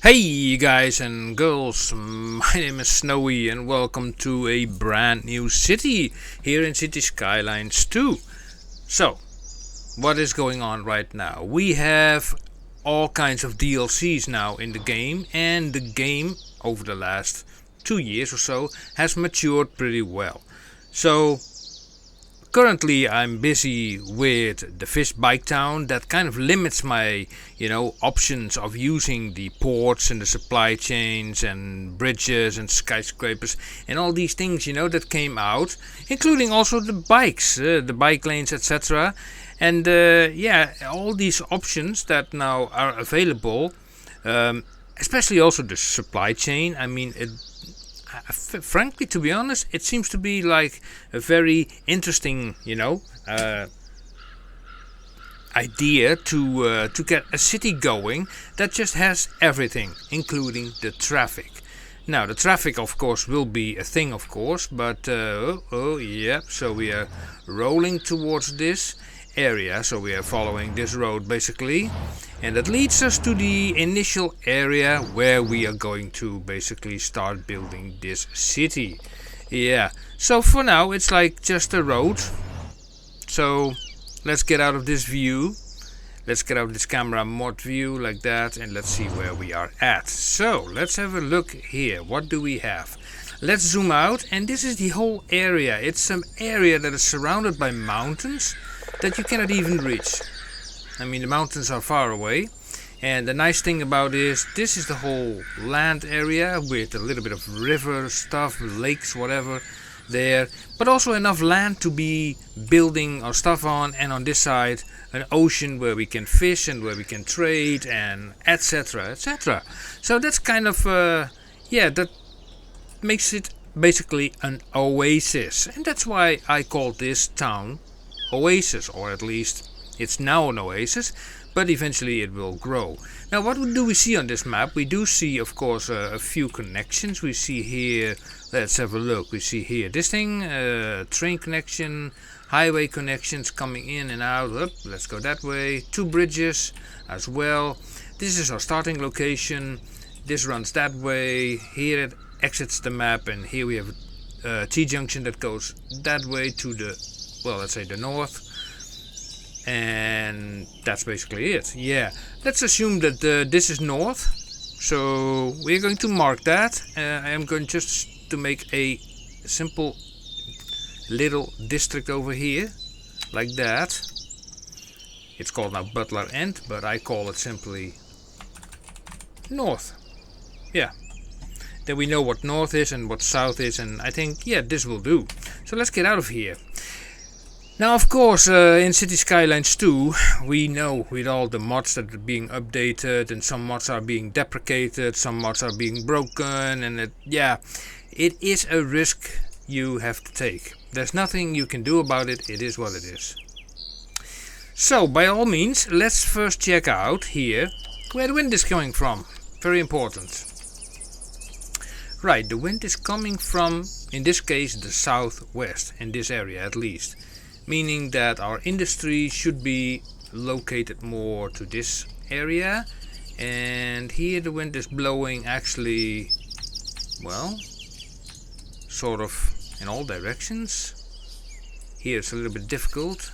Hey guys and girls, my name is Snowy and welcome to a brand new city here in City Skylines 2. So, what is going on right now? We have all kinds of DLCs now in the game, and the game over the last 2 years or so has matured pretty well. So, currently I'm busy with the fish bike town. That kind of limits my options of using the ports and the supply chains and bridges and skyscrapers and all these things that came out, including also the bikes, the bike lanes, etc. And all these options that now are available, especially also the supply chain. I mean, frankly, to be honest, it seems to be like a very interesting, idea to get a city going that just has everything, including the traffic. Now, the traffic, of course, will be a thing, of course, but so we are rolling towards this area, so we are following this road basically, and that leads us to the initial area where we are going to basically start building this city. So for now it's like just a road. So let's get out of this view, let's get out of this camera mod view like that, and let's see where we are at. So let's have a look here. What do we have? Let's zoom out, and this is the whole area. It's some area that is surrounded by mountains that you cannot even reach. I mean, the mountains are far away, and the nice thing about this is the whole land area with a little bit of river stuff, lakes, whatever there, but also enough land to be building our stuff on, and on this side an ocean where we can fish and where we can trade and etc. So that's kind of that makes it basically an oasis, and that's why I called this town Oasis, or at least it's now an oasis, but eventually it will grow. Now, what do we see on this map? We do see, of course, a few connections. We see here, let's have a look, we see here this thing, train connection, highway connections coming in and out. Let's go that way. 2 bridges as well. This is our starting location. This runs that way. Here it exits the map, and here we have a T-junction that goes that way to the, well, let's say the north, and that's basically it. Let's assume that this is north, so we're going to mark that. I am going just to make a simple little district over here like that. It's called now Butler End, but I call it simply north. Then we know what north is and what south is, and I think this will do. So let's get out of here. Now, of course, in City Skylines 2, we know with all the mods that are being updated, and some mods are being deprecated, some mods are being broken, and it is a risk you have to take. There's nothing you can do about it. It is what it is. So, by all means, let's first check out here where the wind is coming from. Very important. Right, the wind is coming from, in this case, the southwest, in this area at least. Meaning that our industry should be located more to this area, and here the wind is blowing actually, well, sort of in all directions. Here it's a little bit difficult.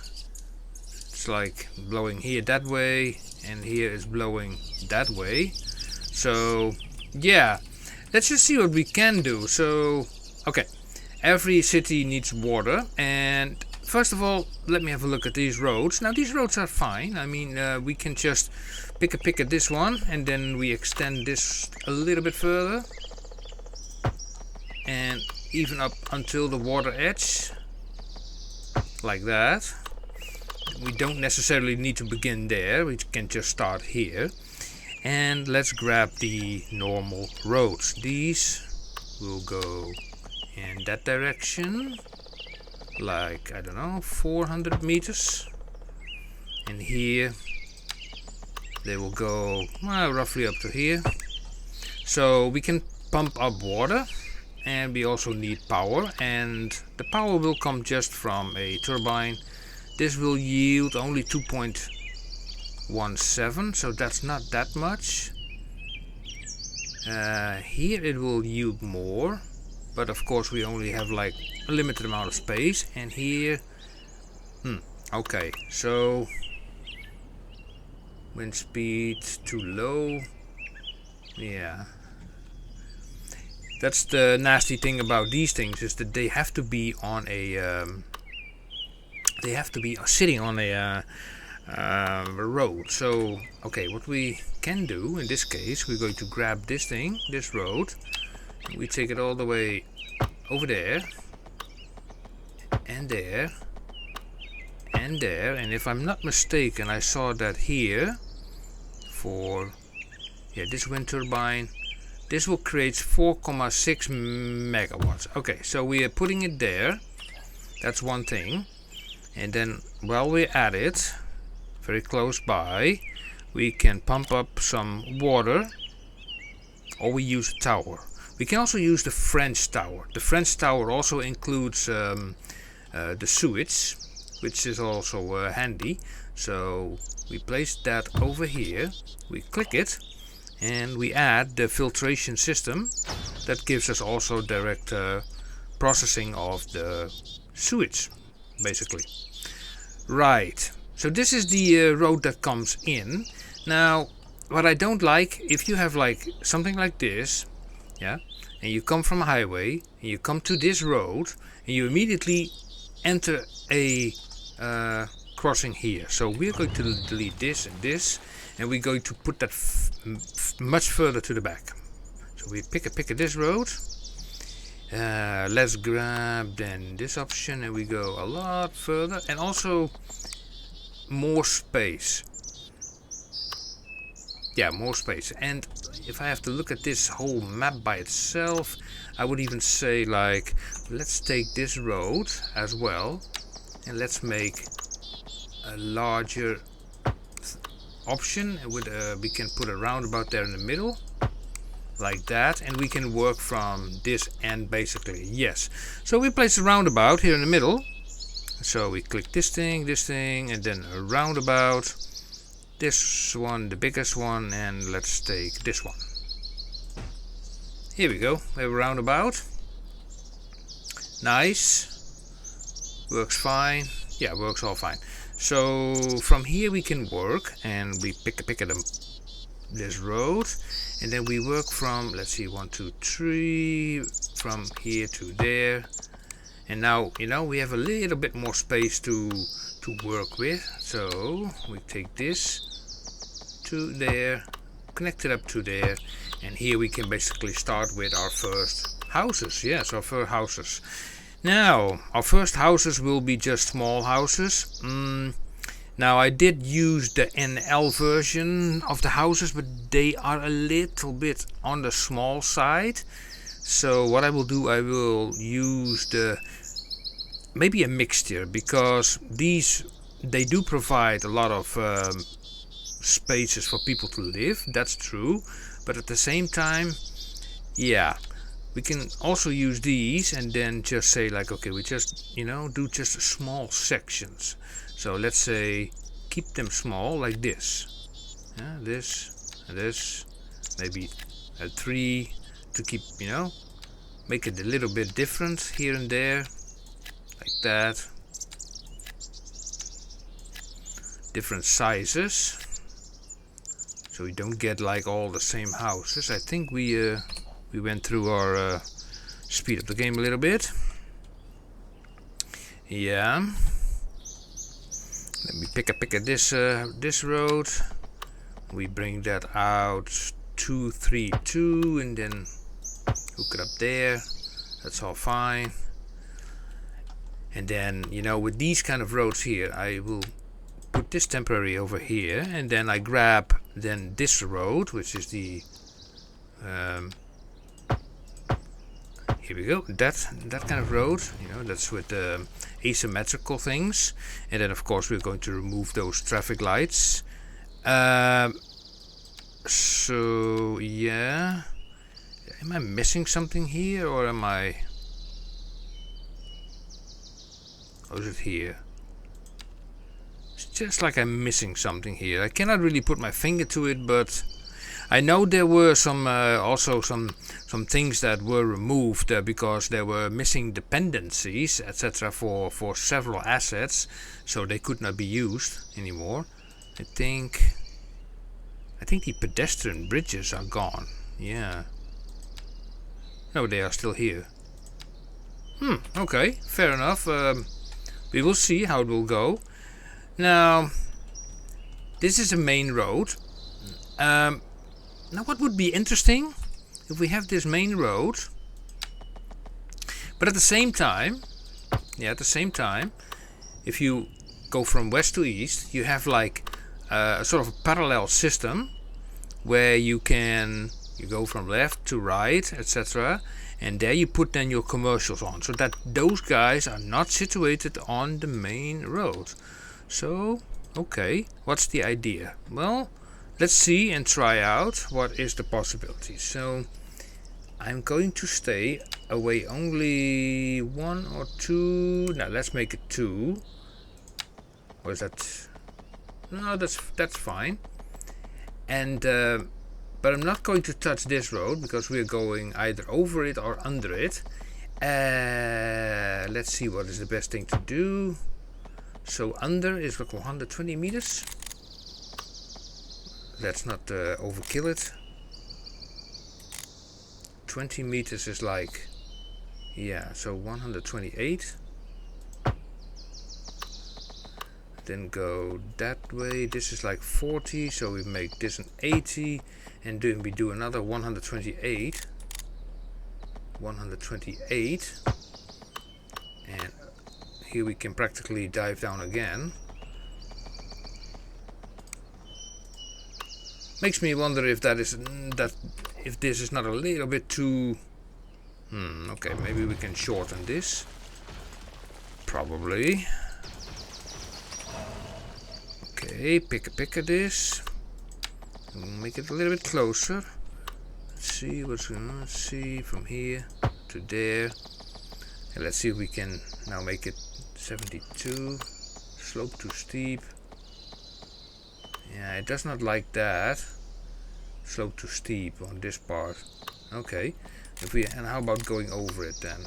It's like blowing here that way, and here is blowing that way. So let's just see what we can do. So okay, every city needs water, and first of all, let me have a look at these roads. Now, these roads are fine. I mean, we can just pick at this one, and then we extend this a little bit further, and even up until the water edge, like that. We don't necessarily need to begin there. We can just start here. And let's grab the normal roads. These will go in that direction, like, I don't know, 400 meters, and here they will go roughly up to here. So we can pump up water, and we also need power, and the power will come just from a turbine. This will yield only 2.17, so that's not that much. Here it will yield more, but of course we only have like a limited amount of space. And here, okay, so wind speed too low. Yeah, that's the nasty thing about these things, is that they have to be on a they have to be sitting on a road. So okay, what we can do in this case, we're going to grab this thing, this road, and we take it all the way over there and there and there. And if I'm not mistaken, I saw that here for this wind turbine, this will create 4.6 megawatts. Okay, so we are putting it there. That's one thing. And then while we're at it, very close by, we can pump up some water, or we use a tower. We can also use the French tower. The French tower also includes the sewage, which is also handy. So we place that over here, we click it, and we add the filtration system that gives us also direct processing of the sewage, basically. Right, so this is the road that comes in. Now, what I don't like, if you have like something like this, yeah, and you come from a highway, and you come to this road, and you immediately enter a crossing here. So we're going to delete this and this, and we're going to put that much further to the back. So we pick this road. Let's grab then this option, and we go a lot further, and also more space. Yeah, more space. And if I have to look at this whole map by itself, I would even say, like, let's take this road as well, and let's make a larger option with we can put a roundabout there in the middle, like that, and we can work from this end basically. Yes, so we place a roundabout here in the middle. So we click this thing, and then a roundabout, this one, the biggest one, and let's take this one. Here we go, we have a roundabout. Nice, works fine. Yeah, works all fine. So from here we can work, and we pick this road, and then we work from, let's see, 1, 2, 3, from here to there. And now, you know, we have a little bit more space to work with. So we take this to there, connect it up to there, and here we can basically start with our first houses. Yes, our first houses. Now, our first houses will be just small houses. Now, I did use the NL version of the houses, but they are a little bit on the small side. So what I will do, I will use maybe a mixture, because they do provide a lot of spaces for people to live. That's true, but at the same time, yeah, we can also use these and then just say, like, okay, we just, you know, do just small sections. So let's say keep them small, like this. Yeah, this and this, maybe a 3 to keep, you know, make it a little bit different here and there, like that. Different sizes, so we don't get like all the same houses. I think we went through our speed up the game a little bit. Yeah. Let me pick at this road. We bring that out 2, 3, 2, and then hook it up there. That's all fine. And then, you know, with these kind of roads here, I will put this temporary over here, and then I grab then this road, which is the here we go, that kind of road, you know, that's with asymmetrical things. And then of course we're going to remove those traffic lights. So yeah, am I missing something here, or am I, or is it here? It's just like I'm missing something here. I cannot really put my finger to it, but I know there were some also some things that were removed because there were missing dependencies, etc. for several assets, so they could not be used anymore. I think the pedestrian bridges are gone. Yeah. No, they are still here. Okay, fair enough. We will see how it will go. Now, this is a main road. Now, what would be interesting if we have this main road, but at the same time, if you go from west to east, you have like a sort of a parallel system where you go from left to right, etc. And there you put then your commercials on, so that those guys are not situated on the main road. So, okay, what's the idea? Well, let's see and try out what is the possibility. So, I'm going to stay away only 1 or 2. Now let's make it 2. Or is that? No, that's fine. And but I'm not going to touch this road because we're going either over it or under it. Let's see what is the best thing to do. So under is like 120 meters. Let's not overkill it. 20 meters is like, yeah, so 128. Then go that way. This is like 40, so we make this an 80, and then we do another 128. 128, and here we can practically dive down again. Makes me wonder if if this is not a little bit too. Okay, maybe we can shorten this. Probably. Okay, pick this. Make it a little bit closer. Let's see what's going on. Let's see from here to there. And let's see if we can now make it 72. Slope too steep. Yeah, it does not like that. Slope too steep on this part. Okay. And how about going over it then?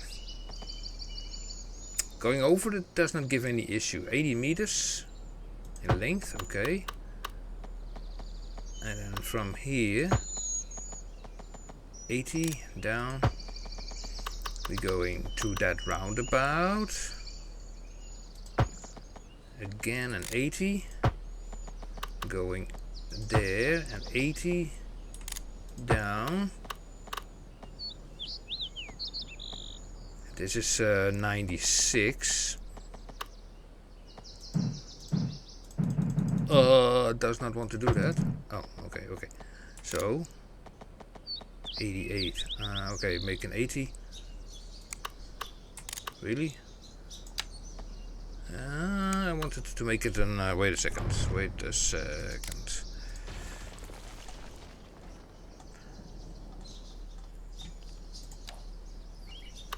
Going over it does not give any issue. 80 meters in length, okay. And then from here, 80 down. We're going to that roundabout. Again an 80. Going there and 80 down. This is 96. Does not want to do that. Oh, okay. So 88. Okay, make an 80. Really? I wanted to make it an. Wait a second.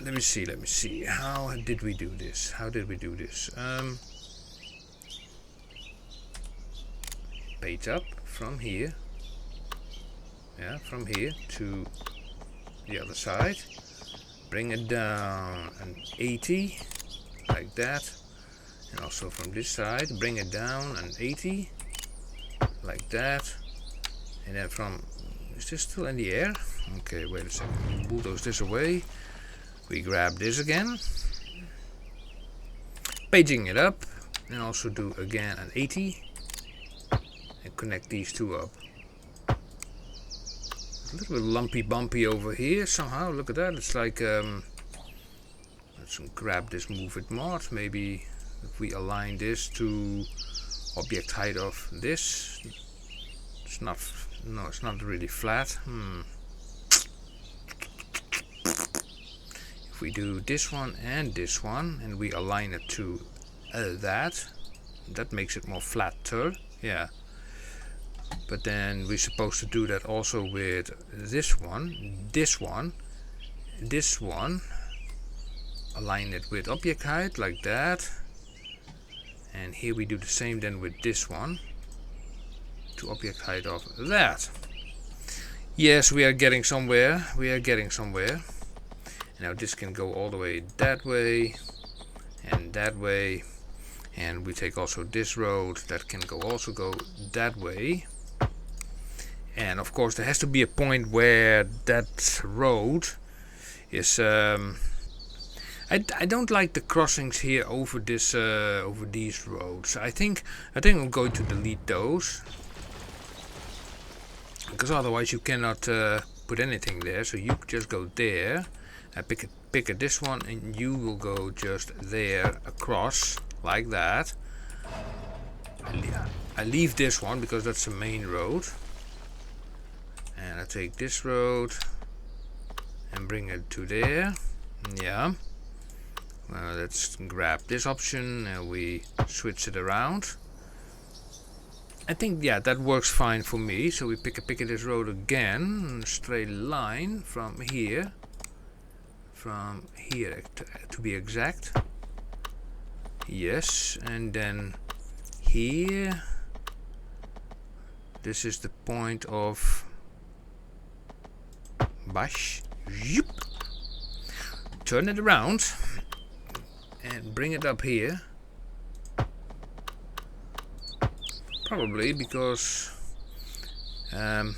Let me see. How did we do this? Page up from here. Yeah, from here to the other side. Bring it down an 80, like that. And also from this side, bring it down an 80, like that. And then from, is this still in the air? Okay, wait a second. Bulldoze this away. We grab this again, paging it up, and also do again an 80, and connect these two up. A little bit lumpy bumpy over here somehow. Look at that. It's like let's grab this move it mod. Maybe if we align this to object height of this, it's not. No, it's not really flat. If we do this one, and we align it to that makes it more flatter. Yeah. But then we're supposed to do that also with this one. Align it with object height like that. And here we do the same then with this one. To object height of that. Yes, we are getting somewhere. We are getting somewhere. Now this can go all the way that way and that way. And we take also this road that can go also go that way. And of course there has to be a point where that road is I don't like the crossings here over this over these roads. I think I'm going to delete those, because otherwise you cannot put anything there. So you just go there. I pick this one, and you will go just there across like that. I leave this one because that's the main road, and I take this road and bring it to there. Yeah. Let's grab this option and we switch it around. I think, yeah, that works fine for me. So we pick this road again, straight line from here to be exact. Yes, and then here, this is the point of Bash. Yep. Turn it around and bring it up here. Probably because how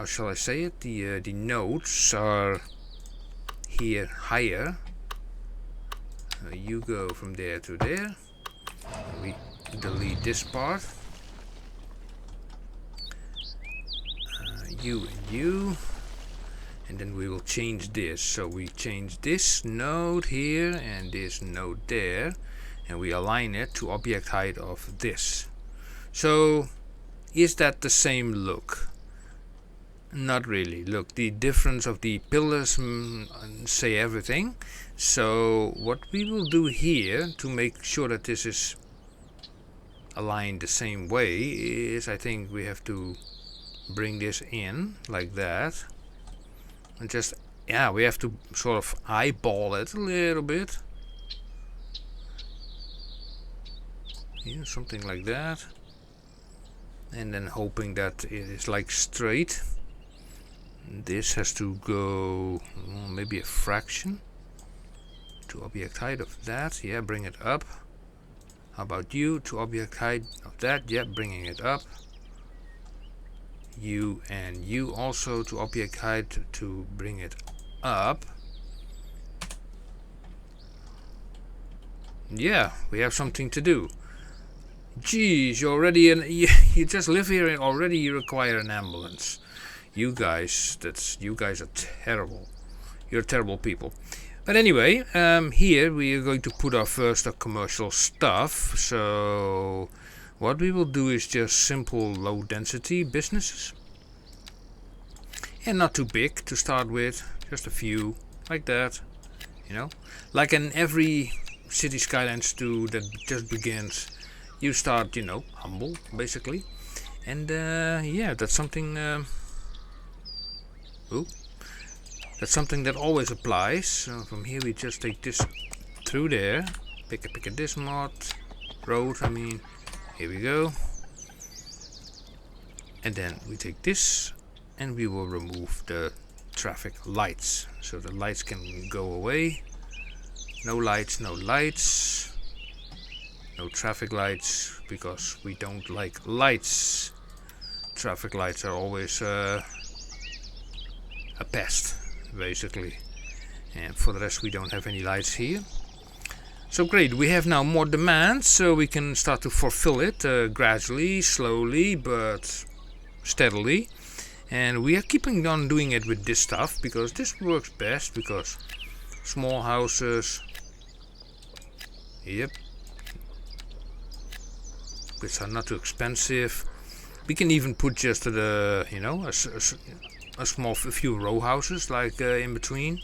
shall I say it? The nodes are here higher. You go from there to there. We delete this part. You and you. And then we will change this. So we change this node here and this node there. And we align it to object height of this. So is that the same look? Not really. Look, the difference of the pillars say everything. So what we will do here to make sure that this is aligned the same way is, I think we have to bring this in like that. And just, yeah, we have to sort of eyeball it a little bit. Yeah, something like that. And then hoping that it is like straight. This has to go maybe a fraction to object height of that. Yeah, bring it up. How about you to object height of that? Yeah, bringing it up. You and you also to object height to bring it up. Yeah, we have something to do. Geez, you're already you just live here and already you require an ambulance. You guys are terrible. You're terrible people. But anyway, here we are going to put our first commercial stuff. So what we will do is just simple low density businesses. And not too big to start with, just a few, like that. You know, like in every city Skylines 2 that just begins. You start, you know, humble, basically. And yeah, that's something that's something that always applies. So from here we just take this through there. Pick a this mod road, I mean. Here we go. And then we take this and we will remove the traffic lights. So the lights can go away. No lights, no lights. No traffic lights, because we don't like lights. Traffic lights are always a pest, basically. And for the rest we don't have any lights here. So great, we have now more demand, so we can start to fulfill it gradually, slowly, but steadily. And we are keeping on doing it with this stuff, because this works best, because small houses, yep, which are not too expensive. We can even put just a few row houses, like in between,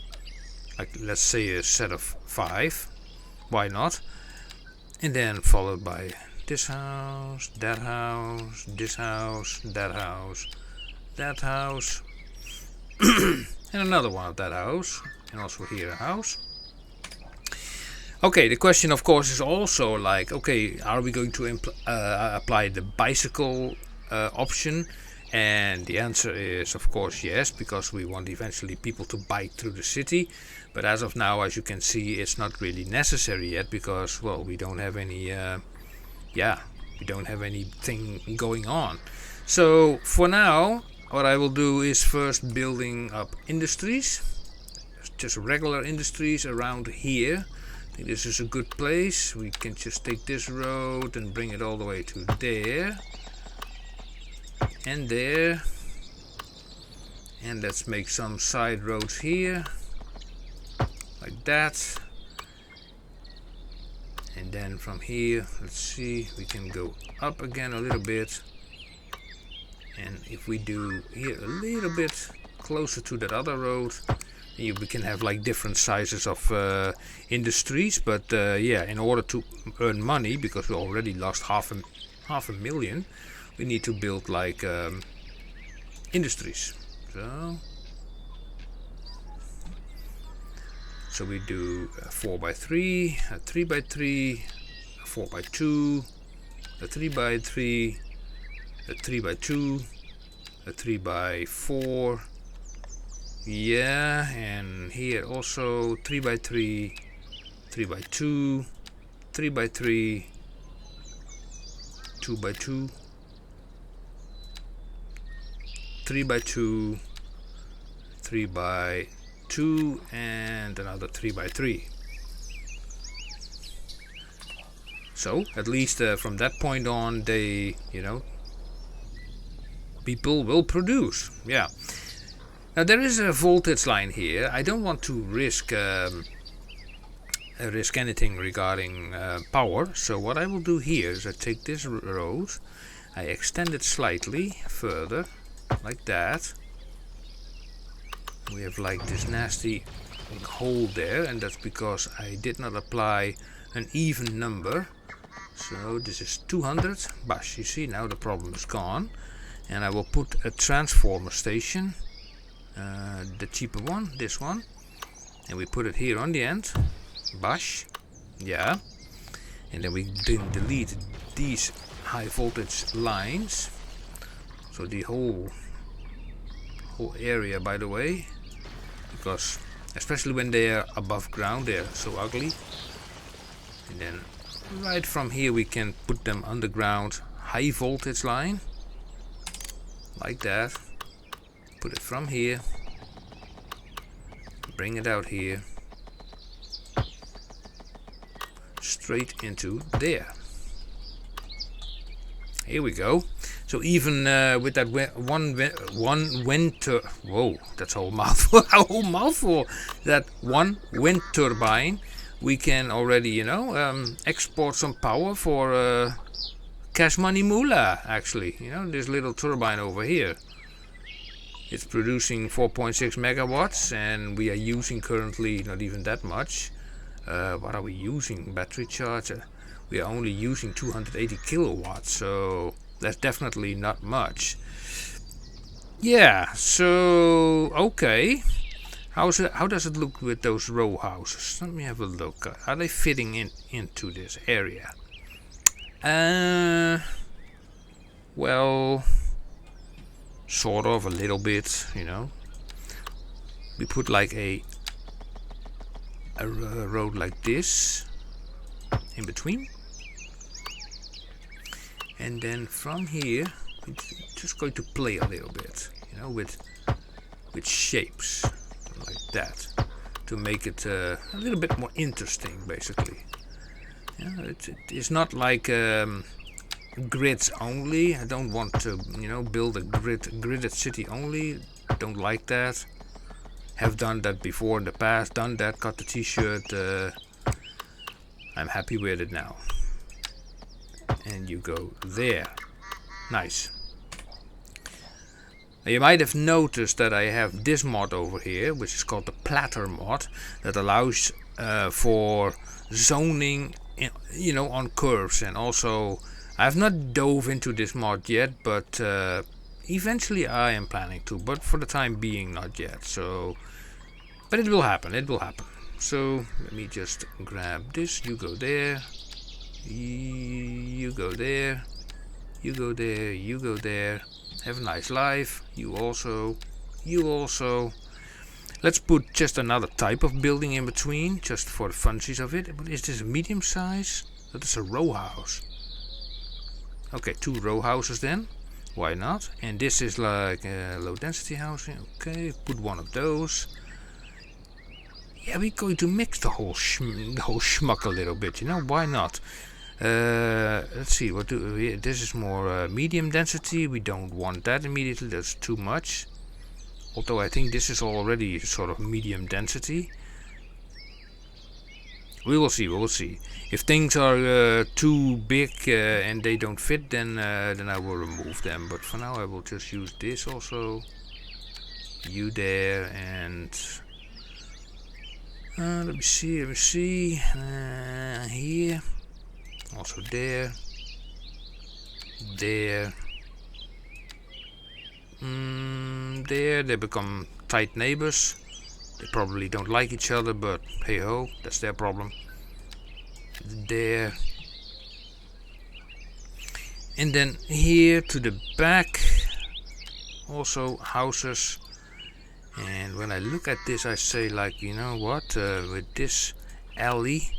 like let's say a set of 5. Why not? And then followed by this house, that house, this house, that house, that house, and another one of that house, and also here a house. Okay, the question of course is also like, okay, are we going to apply the bicycle option? And the answer is, of course, yes, because we want eventually people to bike through the city. But as of now, as you can see, it's not really necessary yet because, well, we don't have any, we don't have anything going on. So for now, what I will do is first building up industries, just regular industries around here. I think this is a good place. We can just take this road and bring it all the way to there. And there, and let's make some side roads here like that, and then from here, let's see, we can go up again a little bit, and if we do here a little bit closer to that other road, we can have like different sizes of industries. But yeah, in order to earn money, because we already lost half a million, we need to build like industries. So we do a 4x3, a 3x3, a 4x2, a 3x3, a 3x2, a 3x4. Yeah, and here also 3x3, 3x2, 3x3, 2x2. 3x2, 3x2, and another 3x3. So at least from that point on, they, people will produce. Yeah. Now there is a voltage line here. I don't want to risk anything regarding power. So what I will do here is I take this road, I extend it slightly further. Like that. We have like this nasty hole there, and that's because I did not apply an even number. So this is 200. Bash, you see now the problem is gone. And I will put a transformer station, the cheaper one, this one, and we put it here on the end. Bash, yeah. And then we delete these high voltage lines. So the whole area, by the way, because especially when they are above ground, they are so ugly. And then right from here we can put them underground, high voltage line, like that. Put it from here, bring it out here, straight into there. Here we go. So even with that one wind whoa, that's a whole mouthful, a whole mouthful. That one wind turbine, we can already, export some power for cash money moolah. Actually, this little turbine over here. It's producing 4.6 megawatts, and we are using currently not even that much. What are we using? Battery charger. We are only using 280 kilowatts, so that's definitely not much. Yeah, so okay. How does it look with those row houses? Let me have a look. Are they fitting into this area? Well, sort of, a little bit, We put like a road like this in between. And then from here, we're just going to play a little bit, with shapes like that, to make it a little bit more interesting, basically. It's not like grids only. I don't want to, build a gridded city only. Don't like that. Have done that before in the past. Done that. Got the T-shirt. I'm happy with it now. And you go there. Nice. Now you might have noticed that I have this mod over here, which is called the platter mod, that allows for zoning, on curves. And also, I have not dove into this mod yet, but eventually I am planning to. But for the time being, not yet. So, but it will happen. It will happen. So let me just grab this. You go there. You go there. You go there, you go there. Have a nice life. You also. You also. Let's put just another type of building in between, just for the funsies of it. But is this a medium size? That is a row house. Okay, 2 row houses then. Why not? And this is like low density housing. Okay, put one of those. Yeah, we're going to mix the whole schmuck a little bit, you know, why not? Let's see, what do we, this is more medium density. We don't want that immediately, that's too much. Although I think this is already sort of medium density. We will see, we will see. If things are too big and they don't fit, then I will remove them. But for now I will just use this also. You there, and let me see, here, also there, there, there. They become tight neighbors. They probably don't like each other, but hey ho, that's their problem. There, and then here to the back, also houses. And when I look at this, I say, like, you know what, with this alley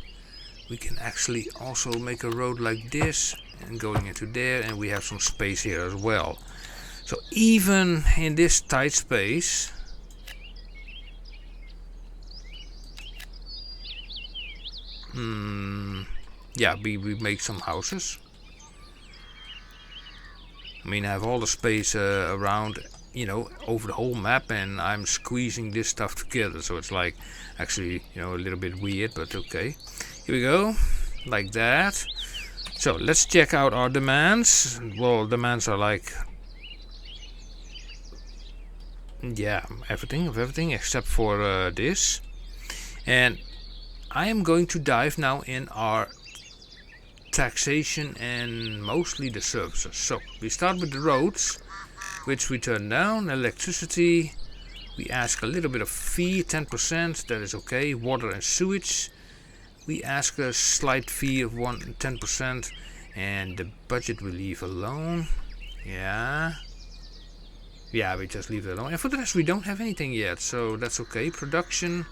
we can actually also make a road like this and going into there, and we have some space here as well. So even in this tight space, yeah, we make some houses. I mean, I have all the space around, you know, over the whole map, and I'm squeezing this stuff together, so it's like actually, you know, a little bit weird, but okay. Here we go, like that. So let's check out our demands. Well, demands are like, yeah, everything except for this. And I am going to dive now in our taxation and mostly the services. So we start with the roads, which we turn down. Electricity, we ask a little bit of fee, 10%, that is okay. Water and sewage, we ask a slight fee of 10%, and the budget we leave alone. Yeah, we just leave it alone. And for the rest we don't have anything yet, so that's okay. Production,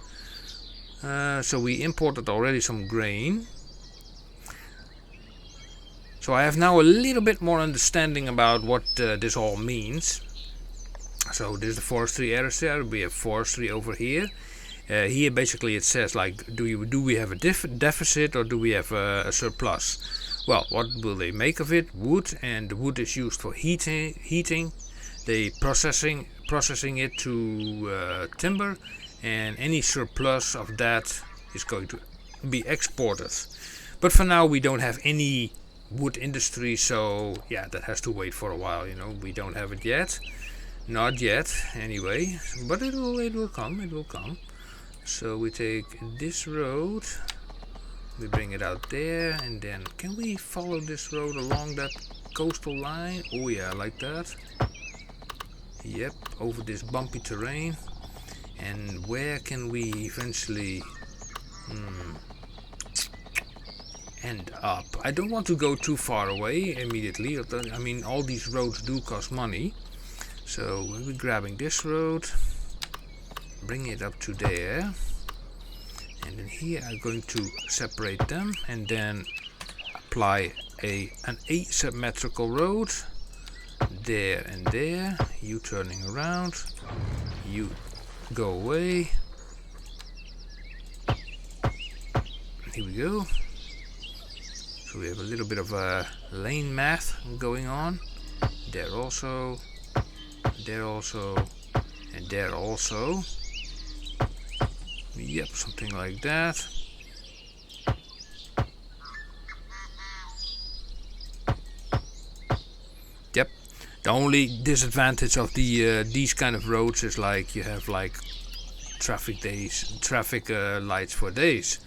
so we imported already some grain. So I have now a little bit more understanding about what this all means. So this is the forestry area. We have forestry over here. Here basically it says, like, do we have a deficit or do we have a surplus? Well, what will they make of it? Wood, and the wood is used for heating. They processing it to timber, and any surplus of that is going to be exported. But for now we don't have any wood industry, so yeah, that has to wait for a while, you know. We don't have it yet, not yet anyway, but it will come. So we take this road, we bring it out there, and then can we follow this road along that coastal line? Oh yeah, like that. Yep, over this bumpy terrain. And where can we eventually end up? I don't want to go too far away immediately. I mean, all these roads do cost money. So we're grabbing this road, bring it up to there, and then here I'm going to separate them and then apply an asymmetrical road there and there. You turning around, you go away. Here we go. So we have a little bit of a lane math going on. There also, and there also. Yep, something like that. Yep. The only disadvantage of these kind of roads is, like, you have like traffic lights for days.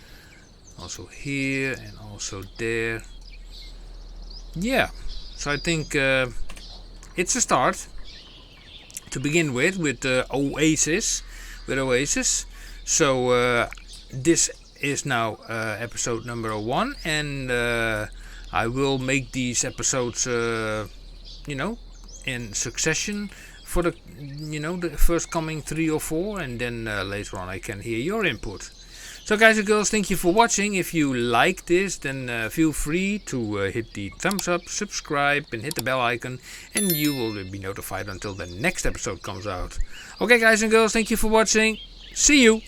Also here and also there. Yeah, so I think it's a start to begin with Oasis. So this is now episode number 1, and I will make these episodes in succession for the the first coming 3 or 4, and then later on I can hear your input. So guys and girls, thank you for watching. If you like this, then feel free to hit the thumbs up, subscribe and hit the bell icon, and you will be notified until the next episode comes out. Okay guys and girls, thank you for watching. See you!